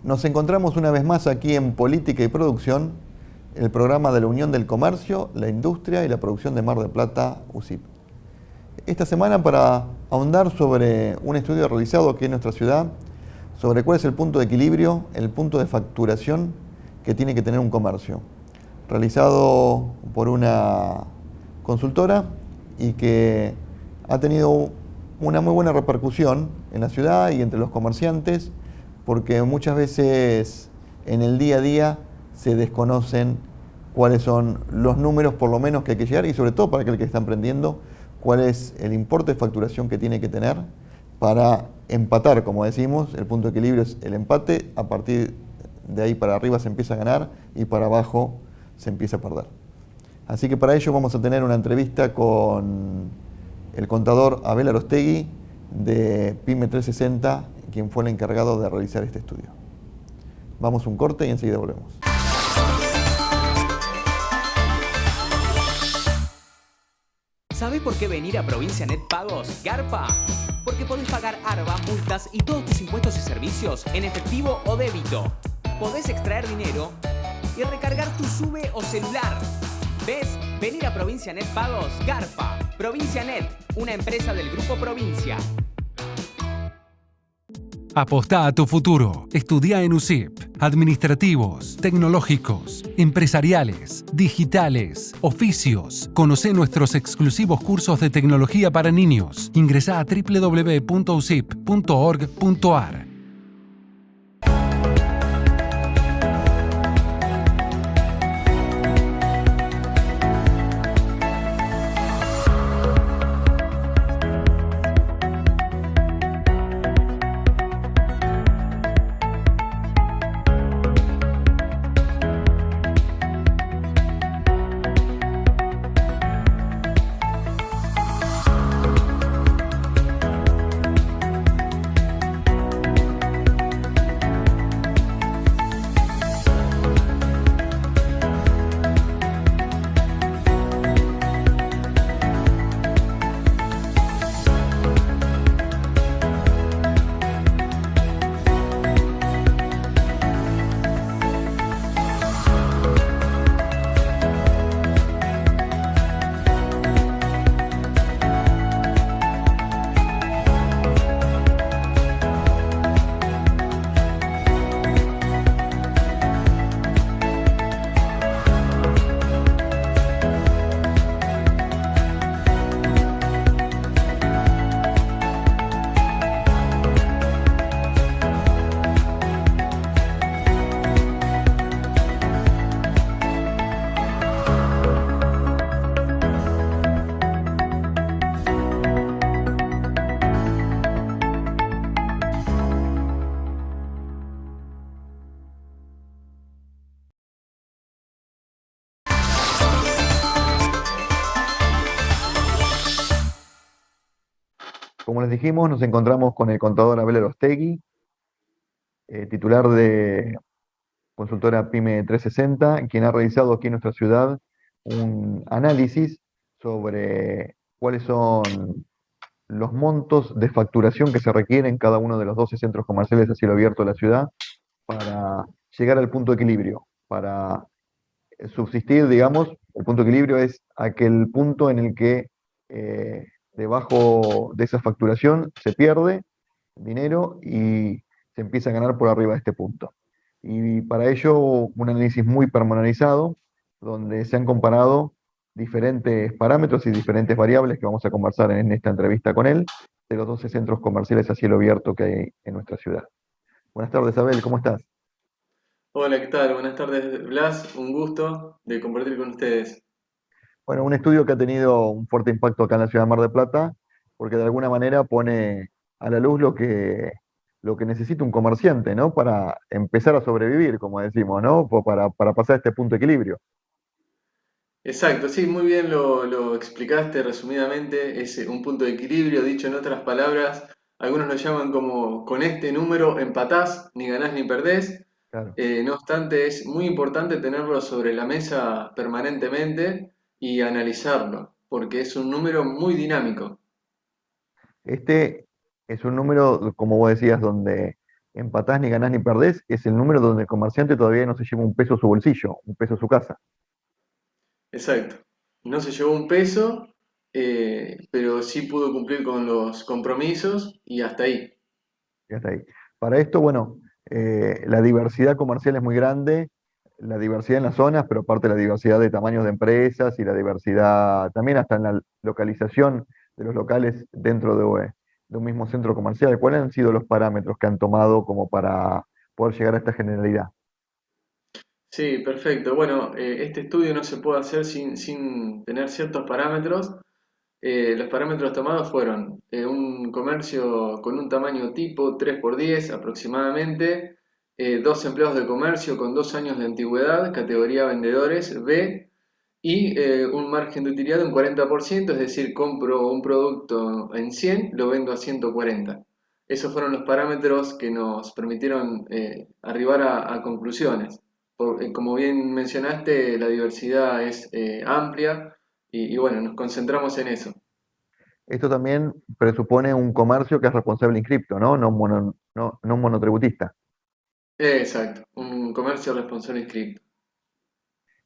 Nos encontramos una vez más aquí en Política y Producción, el programa de la Unión del Comercio, la Industria y la Producción de Mar del Plata, USIP. Esta semana para ahondar sobre un estudio realizado aquí en nuestra ciudad, sobre cuál es el punto de equilibrio, el punto de facturación que tiene que tener un comercio, realizado por una consultora y que ha tenido una muy buena repercusión en la ciudad y entre los comerciantes, porque muchas veces en el día a día se desconocen cuáles son los números por lo menos que hay que llegar y sobre todo para aquel que está emprendiendo, cuál es el importe de facturación que tiene que tener para empatar, como decimos, el punto de equilibrio es el empate, a partir de ahí para arriba se empieza a ganar y para abajo se empieza a perder. Así que para ello vamos a tener una entrevista con el contador Abel Arostegui de PYME 360, quien fue el encargado de realizar este estudio. Vamos a un corte y enseguida volvemos. ¿Sabés por qué venir a Provincia Net Pagos garpa? Porque podés pagar ARBA, multas y todos tus impuestos y servicios en efectivo o débito. Podés extraer dinero y recargar tu SUBE o celular. ¿Ves? Venir a Provincia Net Pagos garpa. Provincia Net, una empresa del Grupo Provincia. Apostá a tu futuro. Estudia en USIP. Administrativos, tecnológicos, empresariales, digitales, oficios. Conocé nuestros exclusivos cursos de tecnología para niños. Ingresá a www.usip.org.ar. Como les dijimos, nos encontramos con el contador Abel Arostegui, titular de consultora PYME 360, quien ha realizado aquí en nuestra ciudad un análisis sobre cuáles son los montos de facturación que se requieren en cada uno de los 12 centros comerciales a cielo abierto de la ciudad para llegar al punto de equilibrio, para subsistir, digamos. El punto de equilibrio es aquel punto en el que debajo de esa facturación se pierde dinero y se empieza a ganar por arriba de este punto. Y para ello un análisis muy pormenorizado, donde se han comparado diferentes parámetros y diferentes variables que vamos a conversar en esta entrevista con él, de los 12 centros comerciales a cielo abierto que hay en nuestra ciudad. Buenas tardes, Abel, ¿cómo estás? Hola, ¿qué tal? Buenas tardes, Blas. Un gusto de compartir con ustedes. Bueno, un estudio que ha tenido un fuerte impacto acá en la ciudad de Mar del Plata, porque de alguna manera pone a la luz lo que necesita un comerciante, ¿no? Para empezar a sobrevivir, como decimos, ¿no? Para pasar a este punto de equilibrio. Exacto, sí, muy bien lo explicaste resumidamente. Es un punto de equilibrio, dicho en otras palabras. Algunos lo llaman como con este número empatás, ni ganás ni perdés. Claro. No obstante, es muy importante tenerlo sobre la mesa permanentemente y analizarlo, porque es un número muy dinámico. Este es un número, como vos decías, donde Empatás ni ganás ni perdés es el número donde el comerciante todavía no se lleva un peso a su bolsillo, un peso a su casa. Exacto. No se llevó un peso, pero sí pudo cumplir con los compromisos y hasta ahí. Y hasta ahí. Para esto, bueno, la diversidad comercial es muy grande, la diversidad en las zonas, pero aparte la diversidad de tamaños de empresas y la diversidad también hasta en la localización de los locales dentro de un mismo centro comercial. ¿Cuáles han sido los parámetros que han tomado como para poder llegar a esta generalidad? Sí, perfecto. Bueno, este estudio no se puede hacer sin tener ciertos parámetros. Los parámetros tomados fueron un comercio con un tamaño tipo 3x10 aproximadamente, dos empleados de comercio con 2 años de antigüedad, categoría vendedores B, y un margen de utilidad de un 40%, es decir, compro un producto en 100, lo vendo a 140. Esos fueron los parámetros que nos permitieron arribar a conclusiones. Como bien mencionaste, la diversidad es amplia y bueno, nos concentramos en eso. Esto también presupone un comercio que es responsable inscripto, ¿no? No un monotributista. Exacto, un comercio responsable inscripto.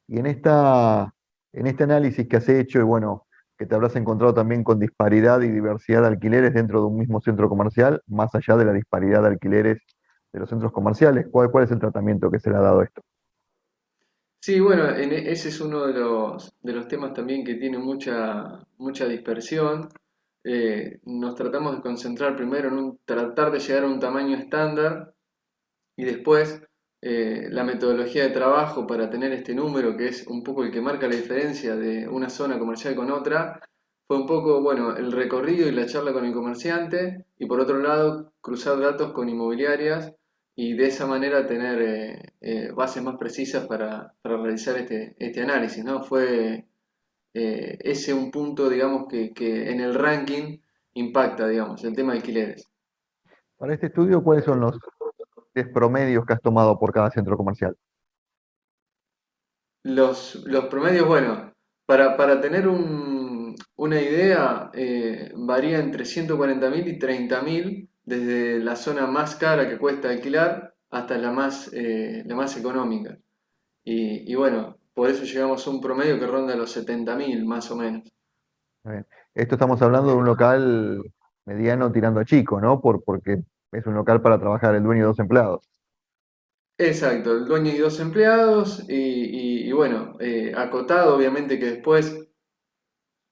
Y en este análisis que has hecho, y bueno, que te habrás encontrado también con disparidad y diversidad de alquileres dentro de un mismo centro comercial, más allá de la disparidad de alquileres de los centros comerciales, ¿cuál es el tratamiento que se le ha dado a esto? Sí, bueno, ese es uno de los temas también que tiene mucha dispersión. Nos tratamos de concentrar primero en tratar de llegar a un tamaño estándar y después la metodología de trabajo para tener este número, que es un poco el que marca la diferencia de una zona comercial con otra, fue un poco, bueno, el recorrido y la charla con el comerciante y por otro lado cruzar datos con inmobiliarias y de esa manera tener bases más precisas para realizar este análisis, ¿no? Fue ese un punto, digamos, que en el ranking impacta, digamos, el tema de alquileres. Para este estudio, ¿cuáles son los promedios que has tomado por cada centro comercial? Los promedios, bueno, para tener una idea, varía entre 140.000 y 30.000, desde la zona más cara que cuesta alquilar hasta la más económica. Y bueno, por eso llegamos a un promedio que ronda los 70.000 más o menos. Muy bien. Esto estamos hablando de un local mediano tirando a chico, ¿no? Porque es un local para trabajar el dueño y dos empleados. Exacto, el dueño y dos empleados y bueno, acotado obviamente que después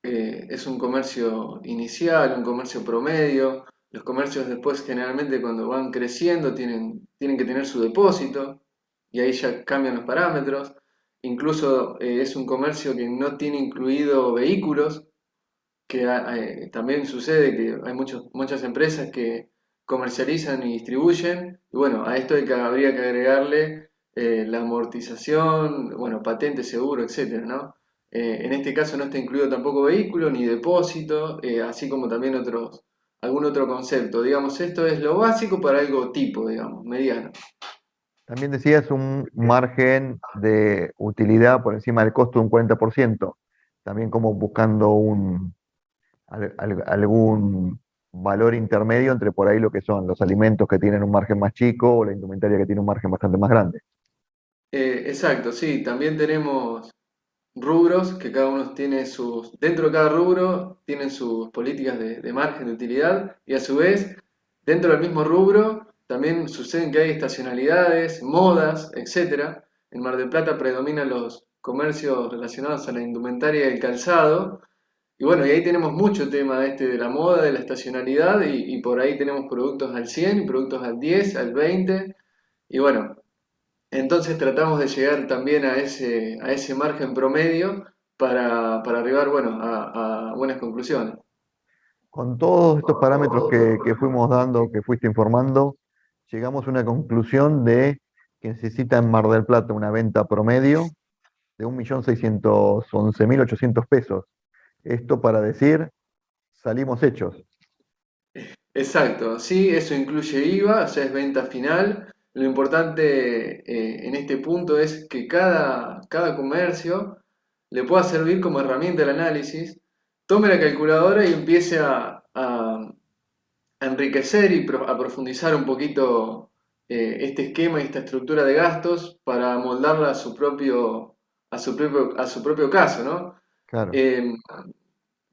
es un comercio inicial, un comercio promedio. Los comercios después generalmente cuando van creciendo tienen que tener su depósito y ahí ya cambian los parámetros. Incluso es un comercio que no tiene incluido vehículos, que también sucede que hay muchas empresas que comercializan y distribuyen. Y bueno, a esto habría que agregarle la amortización, bueno, patente, seguro, etcétera, ¿no? En este caso no está incluido tampoco vehículo ni depósito, así como también algún otro concepto. Digamos, esto es lo básico para algo tipo, digamos, mediano. También decías un margen de utilidad por encima del costo de un 40%. También como buscando algún valor intermedio entre por ahí lo que son los alimentos que tienen un margen más chico o la indumentaria que tiene un margen bastante más grande. Exacto, sí, también tenemos rubros que cada uno tiene dentro de cada rubro tienen sus políticas de margen de utilidad y a su vez, dentro del mismo rubro también suceden que hay estacionalidades, modas, etcétera. En Mar del Plata predominan los comercios relacionados a la indumentaria y el calzado. Y bueno, y ahí tenemos mucho tema de la moda, de la estacionalidad, y por ahí tenemos productos al 100 y productos al 10, al 20. Y bueno, entonces tratamos de llegar también a ese margen promedio para arribar, bueno, a buenas conclusiones. Con todos estos parámetros que fuimos dando, que fuiste informando, llegamos a una conclusión de que necesita en Mar del Plata una venta promedio de 1.611.800 pesos. Esto para decir, salimos hechos. Exacto, sí, eso incluye IVA, o sea, es venta final. Lo importante en este punto es que cada comercio le pueda servir como herramienta el análisis, tome la calculadora y empiece a enriquecer y a profundizar un poquito este esquema y esta estructura de gastos para moldarla a su propio caso, ¿no? Claro. Eh,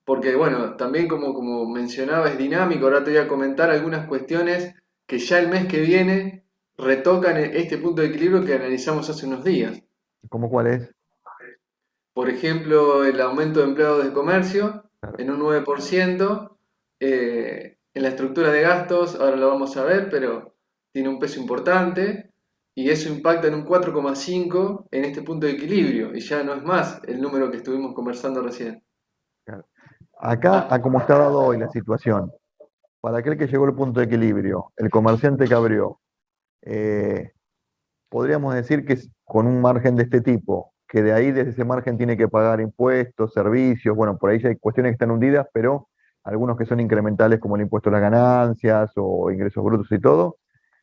Porque, bueno, también como mencionaba, es dinámico. Ahora te voy a comentar algunas cuestiones que ya el mes que viene retocan este punto de equilibrio que analizamos hace unos días. ¿Cómo cuál es? Por ejemplo, el aumento de empleados de comercio Claro. en un 9%, en la estructura de gastos, ahora lo vamos a ver, pero tiene un peso importante y eso impacta en un 4,5 en este punto de equilibrio y ya no es más el número que estuvimos conversando recién. Claro. Acá, a como está dado hoy la situación, para aquel que llegó al punto de equilibrio, el comerciante que abrió, eh, podríamos decir que con un margen de este tipo, que de ahí, desde ese margen, tiene que pagar impuestos, servicios, bueno, por ahí ya hay cuestiones que están hundidas, pero algunos que son incrementales, como el impuesto a las ganancias o ingresos brutos y todo,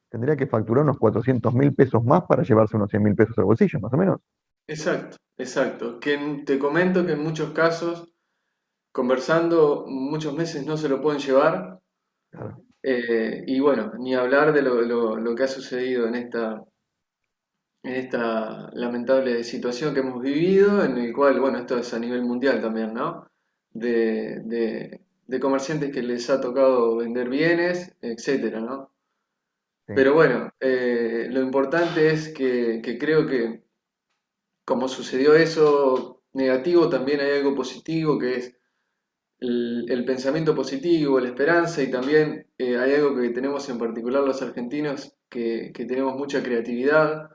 tendría que facturar unos 400.000 pesos más para llevarse unos 100.000 pesos al bolsillo, más o menos. Exacto, exacto. Te comento que en muchos casos, conversando, muchos meses no se lo pueden llevar. Claro, Y bueno, ni hablar de lo que ha sucedido en esta lamentable situación que hemos vivido, en el cual, bueno, esto es a nivel mundial también, ¿no? De comerciantes que les ha tocado vender bienes, etcétera, ¿no? sí, Pero bueno, lo importante es que creo que como sucedió eso negativo, también hay algo positivo que es el pensamiento positivo, la esperanza y también hay algo que tenemos en particular los argentinos que tenemos mucha creatividad.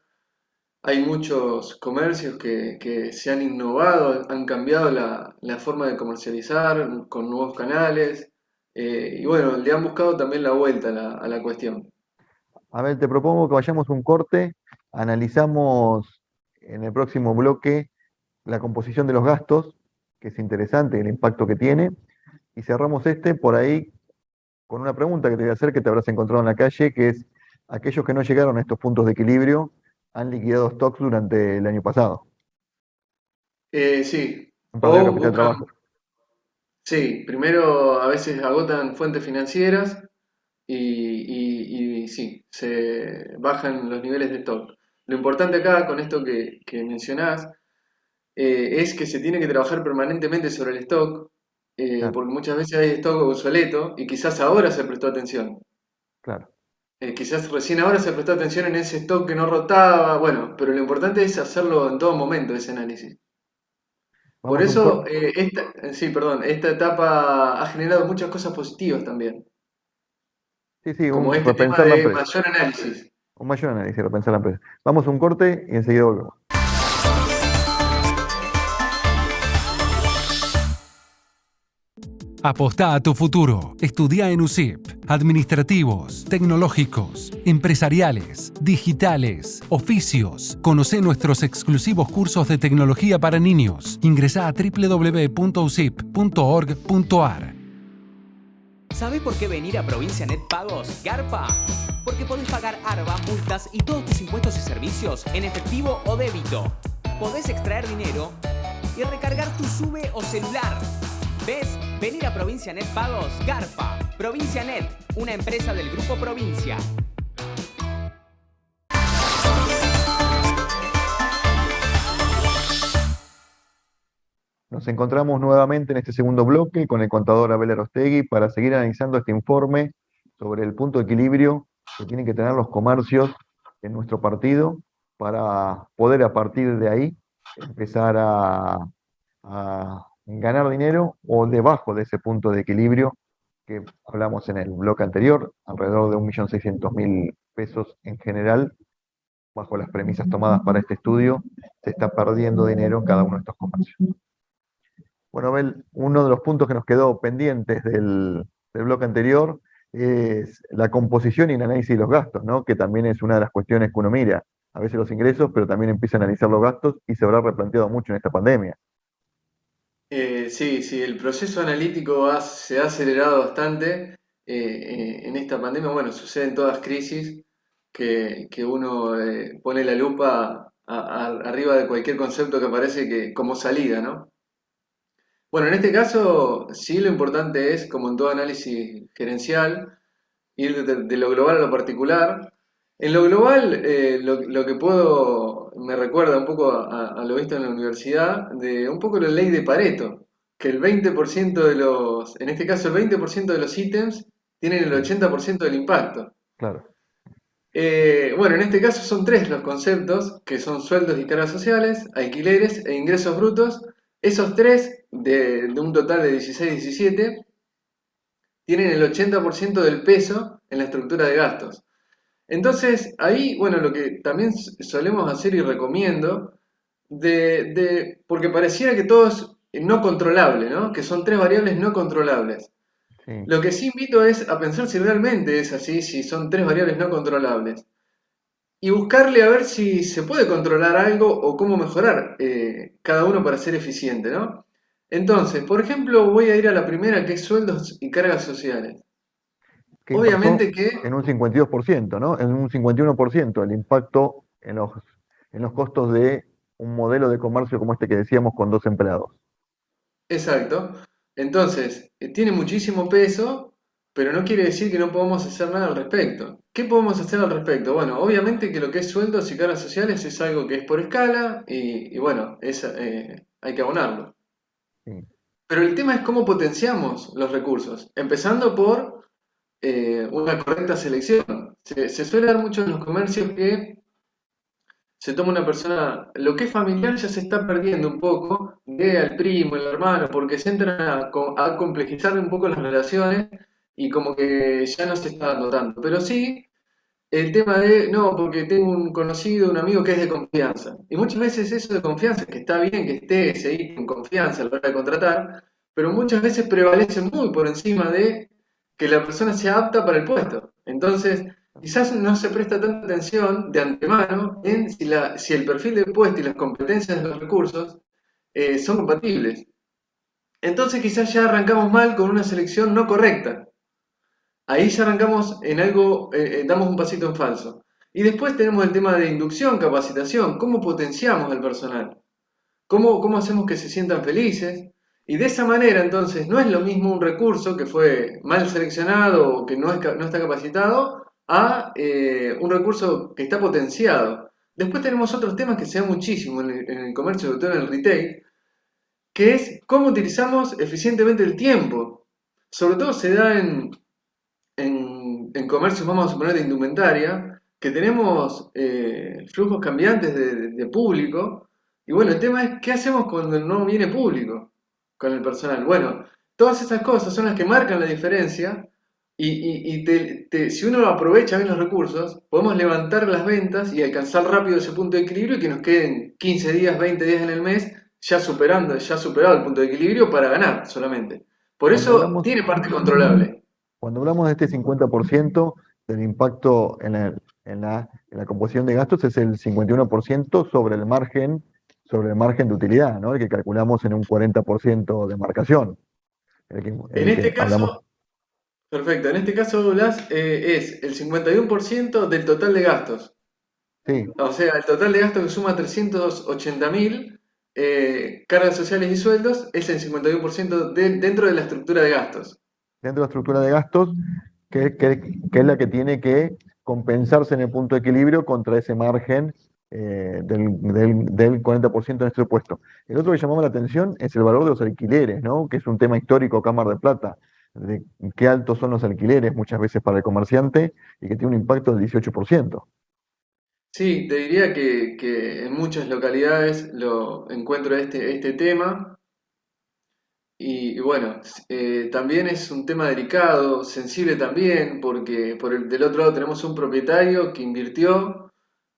Hay muchos comercios que se han innovado, han cambiado la forma de comercializar con nuevos canales y bueno, le han buscado también la vuelta a la cuestión. a ver, te propongo que vayamos un corte, analizamos en el próximo bloque la composición de los gastos, que es interesante, el impacto que tiene, y cerramos este por ahí con una pregunta que te voy a hacer que te habrás encontrado en la calle, que es, aquellos que no llegaron a estos puntos de equilibrio han liquidado stocks durante el año pasado, Sí, han perdido o capital de buscan, trabajo. sí, primero a veces agotan fuentes financieras y sí, se bajan los niveles de stock. Lo importante acá con esto que mencionás es que se tiene que trabajar permanentemente sobre el stock, Claro, porque muchas veces hay stock obsoleto y quizás ahora se prestó atención. claro. Quizás recién ahora se prestó atención en ese stock que no rotaba, bueno, pero lo importante es hacerlo en todo momento, ese análisis. Por Vamos a un eso, corte. sí, perdón, esta etapa ha generado muchas cosas positivas también, Sí, sí, como un este tema repensar la de empresa. mayor análisis. Un mayor análisis, repensar la empresa. Vamos a un corte y enseguida volvemos. Apostá a tu futuro. Estudia en USIP. Administrativos, tecnológicos, empresariales, digitales, oficios. Conoce nuestros exclusivos cursos de tecnología para niños. Ingresá a www.usip.org.ar. ¿Sabés por qué venir a Provincia Net Pagos garpa? Porque podés pagar ARBA, multas y todos tus impuestos y servicios en efectivo o débito. Podés extraer dinero y recargar tu SUBE o celular. ¿Ves? Venir a Provincia Net Pagos garpa. Provincia Net, una empresa del Grupo Provincia. Nos encontramos nuevamente en este segundo bloque con el contador Abel Arostegui para seguir analizando este informe sobre el punto de equilibrio que tienen que tener los comercios en nuestro partido para poder a partir de ahí empezar a ganar dinero o debajo de ese punto de equilibrio que hablamos en el bloque anterior, alrededor de 1.600.000 pesos en general, bajo las premisas tomadas para este estudio, se está perdiendo dinero en cada uno de estos comercios. Bueno, Abel, uno de los puntos que nos quedó pendientes del bloque anterior es la composición y el análisis de los gastos, ¿no? Que también es una de las cuestiones que uno mira. A veces los ingresos, pero también empieza a analizar los gastos y se habrá replanteado mucho en esta pandemia. Sí, sí, el proceso analítico se ha acelerado bastante en esta pandemia. Bueno, sucede en todas crisis que uno pone la lupa arriba de cualquier concepto que aparece como salida, ¿no? Bueno, en este caso, sí, lo importante es, como en todo análisis gerencial, ir de lo global a lo particular. En lo global, lo que me recuerda un poco a lo visto en la universidad, de un poco la ley de Pareto, que el 20% en este caso el 20% de los ítems tienen el Sí, 80% del impacto. claro. Bueno, en este caso son tres los conceptos, que son sueldos y cargas sociales, alquileres e ingresos brutos. Esos tres, de un total de 16-17, tienen el 80% del peso en la estructura de gastos. Entonces, ahí, bueno, lo que también solemos hacer y recomiendo, porque pareciera que todo es no controlable, ¿no? Que son tres variables no controlables. Sí. Lo que sí invito es a pensar si realmente es así, si son tres variables no controlables. Y buscarle a ver si se puede controlar algo o cómo mejorar cada uno para ser eficiente, ¿no? Entonces, por ejemplo, voy a ir a la primera que es sueldos y cargas sociales. ¿Qué impactó Obviamente que en un 52%, ¿no? En un 51% el impacto en los costos de un modelo de comercio como este que decíamos con dos empleados. exacto. Entonces, tiene muchísimo peso, pero no quiere decir que no podamos hacer nada al respecto. ¿Qué podemos hacer al respecto? Bueno, obviamente que lo que es sueldos y cargas sociales es algo que es por escala y bueno, hay que abonarlo. Sí. Pero el tema es cómo potenciamos los recursos, empezando por una correcta selección. Se suele dar mucho en los comercios que se toma una persona, lo que es familiar ya se está perdiendo un poco, de al primo, el hermano, porque se entran a complejizar un poco las relaciones y como que ya no se está dando tanto. Pero sí, el tema de, no, porque tengo un conocido, un amigo que es de confianza. Y muchas veces eso de confianza, que está bien que estés ahí con confianza a la hora de contratar, pero muchas veces prevalece muy por encima de que la persona sea apta para el puesto. Entonces, quizás no se presta tanta atención de antemano en si el perfil del puesto y las competencias de los recursos son compatibles. Entonces quizás ya arrancamos mal con una selección no correcta. Ahí ya arrancamos en algo, damos un pasito en falso. Y después tenemos el tema de inducción, capacitación, cómo potenciamos al personal, cómo hacemos que se sientan felices. Y de esa manera, entonces, no es lo mismo un recurso que fue mal seleccionado o que no está capacitado a un recurso que está potenciado. Después tenemos otros temas que se dan muchísimo en el comercio, sobre todo en el retail, que es cómo utilizamos eficientemente el tiempo. Sobre todo se da en comercios, vamos a suponer, de indumentaria, que tenemos flujos cambiantes de público. Y bueno, el tema es, ¿qué hacemos cuando no viene público con el personal? Bueno, todas esas cosas son las que marcan la diferencia. Si uno aprovecha bien los recursos, podemos levantar las ventas y alcanzar rápido ese punto de equilibrio y que nos queden 15 días, 20 días en el mes ya superado el punto de equilibrio para ganar solamente. Por Cuando eso hablamos, tiene parte controlable. cuando hablamos de este 50% del impacto en la composición de gastos, es el 51% sobre el margen de utilidad, ¿no? El que calculamos en un 40% de marcación, En el que este hablamos. caso, perfecto, en este caso, Blas, es el 51% del total de gastos. Sí, O sea, el total de gastos que suma 380.000, cargas sociales y sueldos, es el 51% dentro de la estructura de gastos. dentro de la estructura de gastos, que es la que tiene que compensarse en el punto de equilibrio contra ese margen del 40% de nuestro puesto. El otro que llamaba la atención es el valor de los alquileres, ¿no? Que es un tema histórico acá en Mar del Plata, de qué altos son los alquileres muchas veces para el comerciante y que tiene un impacto del 18%. Sí, te diría que en muchas localidades lo encuentro este tema. Y bueno, también es un tema delicado, sensible también, porque del otro lado tenemos un propietario que invirtió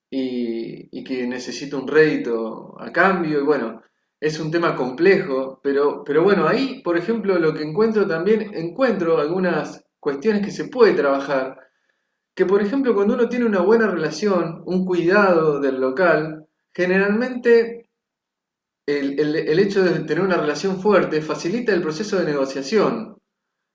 y que necesita un rédito a cambio, y bueno, es un tema complejo, pero bueno, ahí, por ejemplo, lo que encuentro también, encuentro algunas cuestiones que se puede trabajar, que por ejemplo, cuando uno tiene una buena relación, un cuidado del local, generalmente el hecho de tener una relación fuerte facilita el proceso de negociación.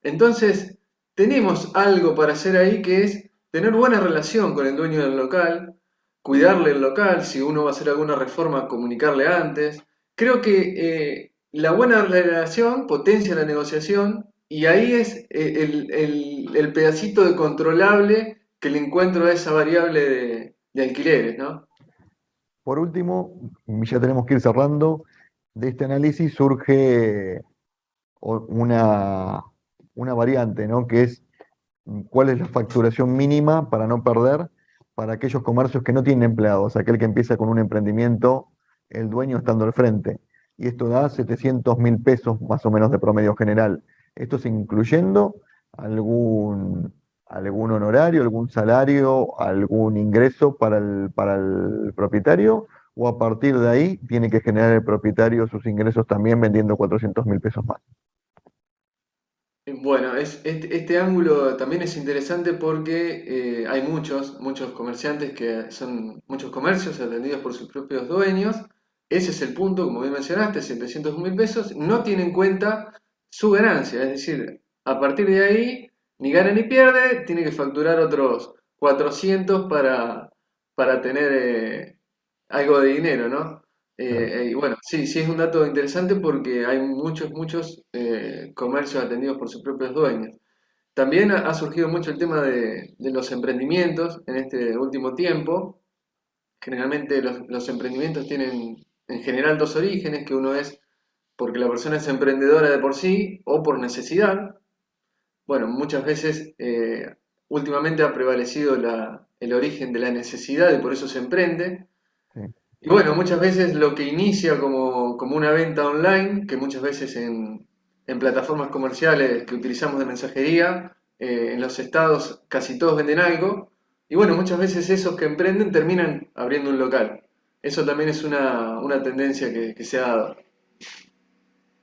Entonces, tenemos algo para hacer ahí que es tener buena relación con el dueño del local, cuidarle el local, si uno va a hacer alguna reforma, comunicarle antes. Creo que la buena relación potencia la negociación y ahí es el pedacito de controlable que le encuentro a esa variable de alquileres, ¿no? Por último, y ya tenemos que ir cerrando, de este análisis surge una, una variante, ¿no? Que es cuál es la facturación mínima para no perder para aquellos comercios que no tienen empleados, aquel que empieza con un emprendimiento, el dueño estando al frente. Y esto da 700.000 pesos más o menos de promedio general. Esto es incluyendo algún honorario, algún salario, algún ingreso para el propietario, o a partir de ahí tiene que generar el propietario sus ingresos también vendiendo 400.000 pesos más. Bueno, este ángulo también es interesante porque hay muchos comerciantes que son muchos comercios atendidos por sus propios dueños. Ese es el punto, como bien mencionaste, 700.000 pesos, no tiene en cuenta su ganancia, es decir, a partir de ahí ni gana ni pierde, tiene que facturar otros 400 para tener algo de dinero, ¿no? Claro. Y bueno, sí, sí es un dato interesante porque hay muchos comercios atendidos por sus propios dueños. También ha surgido mucho el tema de los emprendimientos en este último tiempo. Generalmente los emprendimientos tienen en general dos orígenes, que uno es porque la persona es emprendedora de por sí o por necesidad. Bueno, muchas veces últimamente ha prevalecido el origen de la necesidad y por eso se emprende. Sí. Y bueno, muchas veces lo que inicia como una venta online, que muchas veces en plataformas comerciales que utilizamos de mensajería, en los estados casi todos venden algo. Y bueno, muchas veces esos que emprenden terminan abriendo un local. Eso también es una tendencia que se ha dado.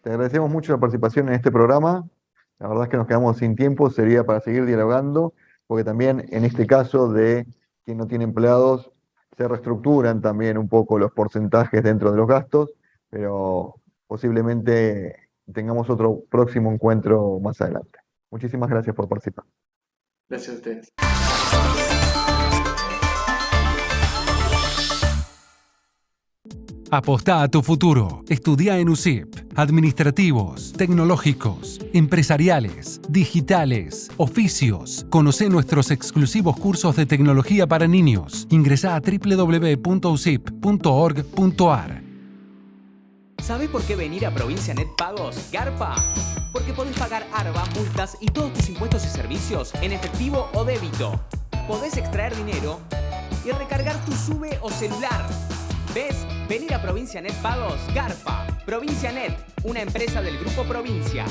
Te agradecemos mucho la participación en este programa. La verdad es que nos quedamos sin tiempo, sería para seguir dialogando, porque también en este caso de quien no tiene empleados, se reestructuran también un poco los porcentajes dentro de los gastos, pero posiblemente tengamos otro próximo encuentro más adelante. Muchísimas gracias por participar. Gracias a ustedes. Apostá a tu futuro. Estudia en USIP. Administrativos, tecnológicos, empresariales, digitales, oficios. Conoce nuestros exclusivos cursos de tecnología para niños. Ingresá a www.usip.org.ar. ¿Sabés por qué venir a Provincia Net Pagos garpa? Porque podés pagar ARBA, multas y todos tus impuestos y servicios en efectivo o débito. Podés extraer dinero y recargar tu SUBE o celular. ¿Ves? Venir a Provincia Net Pagos garpa. Provincia Net, una empresa del Grupo Provincia.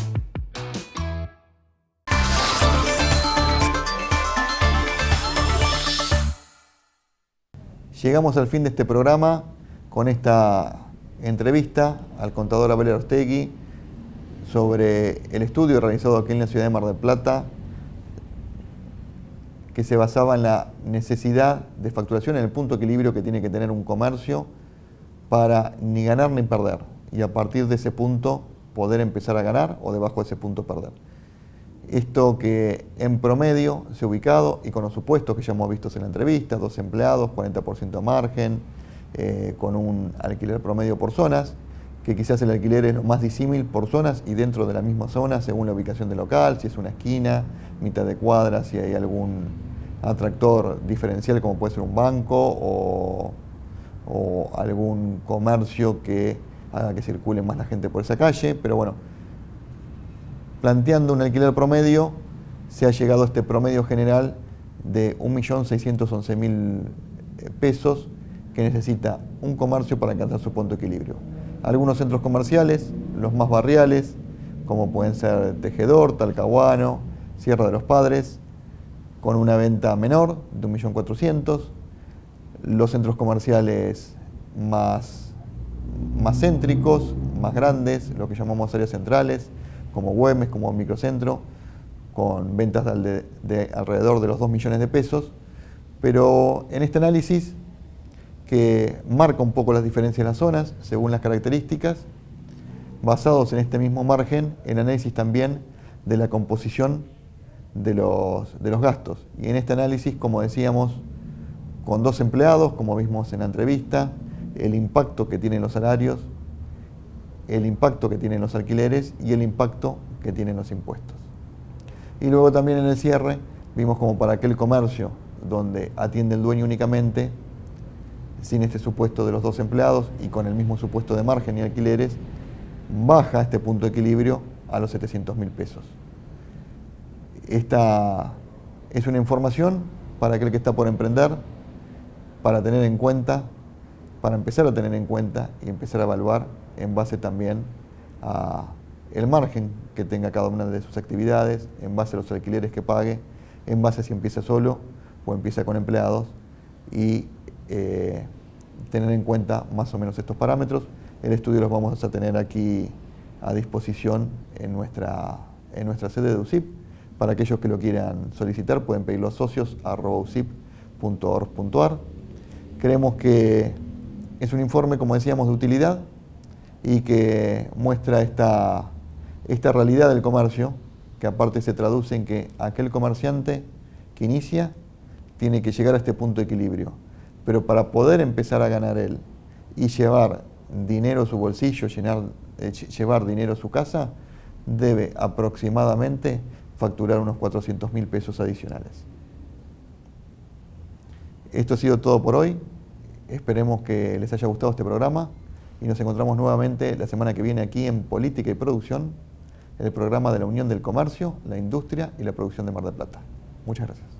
Llegamos al fin de este programa con esta entrevista al contador Abel Arostegui sobre el estudio realizado aquí en la ciudad de Mar del Plata, que se basaba en la necesidad de facturación, en el punto de equilibrio que tiene que tener un comercio para ni ganar ni perder, y a partir de ese punto poder empezar a ganar o debajo de ese punto perder. Esto que en promedio se ha ubicado, y con los supuestos que ya hemos visto en la entrevista, 2 empleados, 40% de margen, con un alquiler promedio por zonas, que quizás el alquiler es lo más disímil por zonas y dentro de la misma zona según la ubicación del local, si es una esquina, mitad de cuadra, si hay algún atractor diferencial como puede ser un banco o algún comercio que haga que circule más la gente por esa calle, pero bueno, planteando un alquiler promedio, se ha llegado a este promedio general de 1.611.000 pesos que necesita un comercio para alcanzar su punto de equilibrio. Algunos centros comerciales, los más barriales, como pueden ser Tejedor, Talcahuano, Sierra de los Padres, con una venta menor de 1.400.000. Los centros comerciales más céntricos, más grandes, lo que llamamos áreas centrales, como Güemes, como Microcentro, con ventas de alrededor de los 2 millones de pesos. Pero en este análisis, que marca un poco las diferencias en las zonas, según las características, basados en este mismo margen, el análisis también de la composición de los gastos. Y en este análisis, como decíamos, con 2 empleados, como vimos en la entrevista, el impacto que tienen los salarios, el impacto que tienen los alquileres y el impacto que tienen los impuestos. Y luego también en el cierre vimos como para aquel comercio donde atiende el dueño únicamente, sin este supuesto de los 2 empleados y con el mismo supuesto de margen y alquileres, baja este punto de equilibrio a los 700.000 pesos. Esta es una información para aquel que está por emprender, para tener en cuenta, para empezar a tener en cuenta y empezar a evaluar en base también a el margen que tenga cada una de sus actividades, en base a los alquileres que pague, en base a si empieza solo o empieza con empleados, y tener en cuenta más o menos estos parámetros. El estudio los vamos a tener aquí a disposición en nuestra sede de USIP. Para aquellos que lo quieran solicitar, pueden pedirlo a socios@usip.org.ar. Creemos que es un informe, como decíamos, de utilidad y que muestra esta realidad del comercio, que aparte se traduce en que aquel comerciante que inicia tiene que llegar a este punto de equilibrio. Pero para poder empezar a ganar él y llevar dinero a su bolsillo, llevar dinero a su casa, debe aproximadamente facturar unos 400.000 pesos adicionales. Esto ha sido todo por hoy. Esperemos que les haya gustado este programa y nos encontramos nuevamente la semana que viene aquí en Política y Producción, el programa de la Unión del Comercio, la Industria y la Producción de Mar del Plata. Muchas gracias.